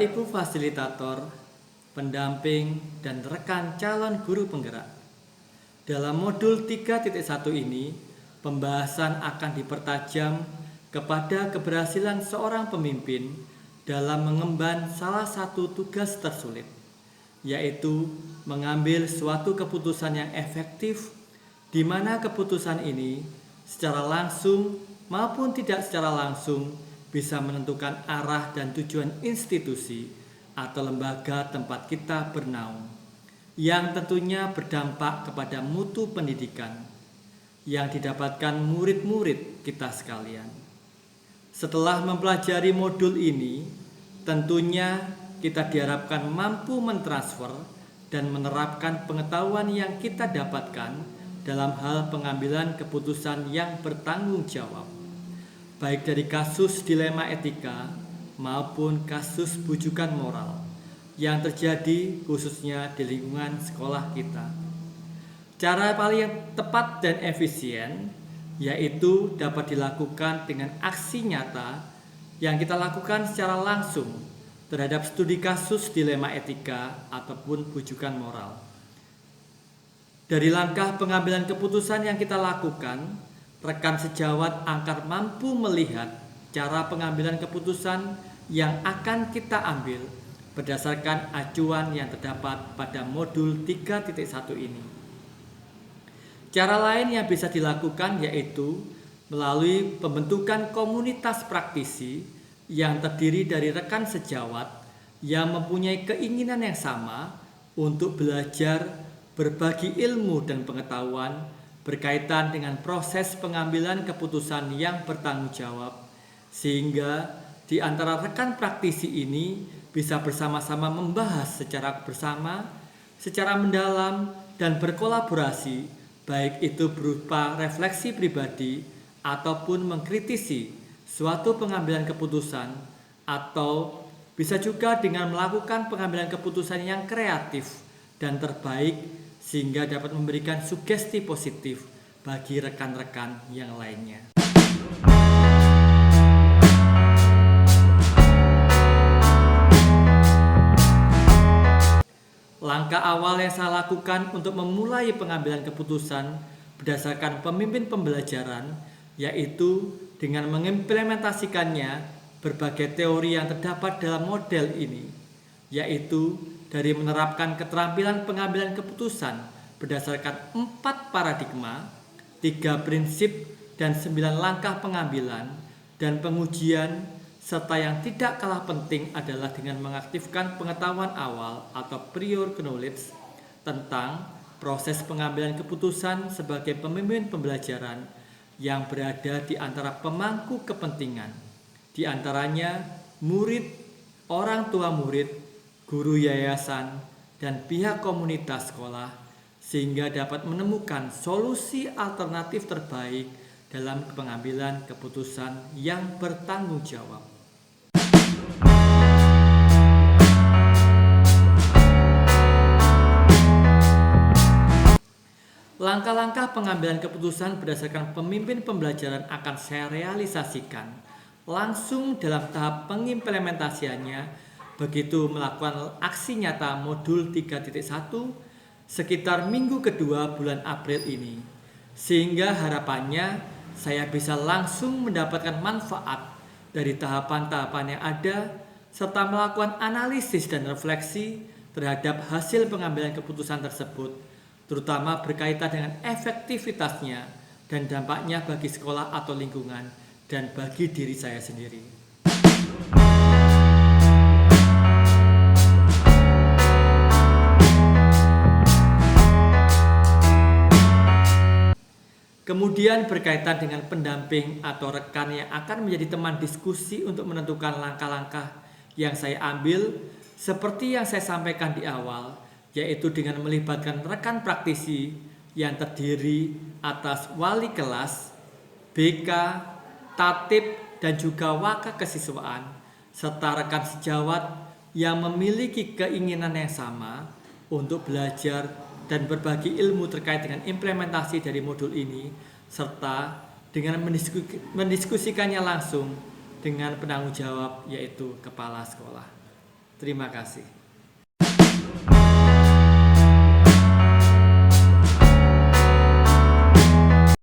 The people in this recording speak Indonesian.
Bapak Ibu fasilitator, pendamping, dan rekan calon guru penggerak. Dalam modul 3.1 ini, pembahasan akan dipertajam kepada keberhasilan seorang pemimpin dalam mengemban salah satu tugas tersulit, yaitu mengambil suatu keputusan yang efektif, di mana keputusan ini secara langsung maupun tidak secara langsung bisa menentukan arah dan tujuan institusi atau lembaga tempat kita bernaung, yang tentunya berdampak kepada mutu pendidikan yang didapatkan murid-murid kita sekalian. Setelah mempelajari modul ini, tentunya kita diharapkan mampu mentransfer dan menerapkan pengetahuan yang kita dapatkan dalam hal pengambilan keputusan yang bertanggung jawab, baik dari kasus dilema etika maupun kasus bujukan moral yang terjadi khususnya di lingkungan sekolah kita. Cara paling tepat dan efisien yaitu dapat dilakukan dengan aksi nyata yang kita lakukan secara langsung terhadap studi kasus dilema etika ataupun bujukan moral. Dari langkah pengambilan keputusan yang kita lakukan, rekan sejawat akan mampu melihat cara pengambilan keputusan yang akan kita ambil berdasarkan acuan yang terdapat pada modul 3.1 ini. Cara lain yang bisa dilakukan yaitu melalui pembentukan komunitas praktisi yang terdiri dari rekan sejawat yang mempunyai keinginan yang sama untuk belajar, berbagi ilmu dan pengetahuan berkaitan dengan proses pengambilan keputusan yang bertanggung jawab, sehingga di antara rekan praktisi ini bisa bersama-sama membahas secara bersama, secara mendalam dan berkolaborasi, baik itu berupa refleksi pribadi ataupun mengkritisi suatu pengambilan keputusan, atau bisa juga dengan melakukan pengambilan keputusan yang kreatif dan terbaik sehingga dapat memberikan sugesti positif bagi rekan-rekan yang lainnya. Langkah awal yang saya lakukan untuk memulai pengambilan keputusan berdasarkan pemimpin pembelajaran yaitu dengan mengimplementasikannya berbagai teori yang terdapat dalam model ini, yaitu dari menerapkan keterampilan pengambilan keputusan berdasarkan 4 paradigma, 3 prinsip dan 9 langkah pengambilan dan pengujian, serta yang tidak kalah penting adalah dengan mengaktifkan pengetahuan awal atau prior knowledge tentang proses pengambilan keputusan sebagai pemimpin pembelajaran yang berada di antara pemangku kepentingan, di antaranya murid, orang tua murid, guru yayasan, dan pihak komunitas sekolah, sehingga dapat menemukan solusi alternatif terbaik dalam pengambilan keputusan yang bertanggung jawab. Langkah-langkah pengambilan keputusan berdasarkan pemimpin pembelajaran akan saya realisasikan langsung dalam tahap pengimplementasiannya begitu melakukan aksi nyata modul 3.1 sekitar minggu kedua bulan April ini, sehingga harapannya saya bisa langsung mendapatkan manfaat dari tahapan-tahapan yang ada serta melakukan analisis dan refleksi terhadap hasil pengambilan keputusan tersebut, terutama berkaitan dengan efektivitasnya dan dampaknya bagi sekolah atau lingkungan dan bagi diri saya sendiri. Kemudian berkaitan dengan pendamping atau rekan yang akan menjadi teman diskusi untuk menentukan langkah-langkah yang saya ambil, seperti yang saya sampaikan di awal, yaitu dengan melibatkan rekan praktisi yang terdiri atas wali kelas, BK, tatib, dan juga waka kesiswaan, serta rekan sejawat yang memiliki keinginan yang sama untuk belajar dan berbagi ilmu terkait dengan implementasi dari modul ini, serta dengan mendiskusikannya langsung dengan penanggung jawab yaitu kepala sekolah. Terima kasih.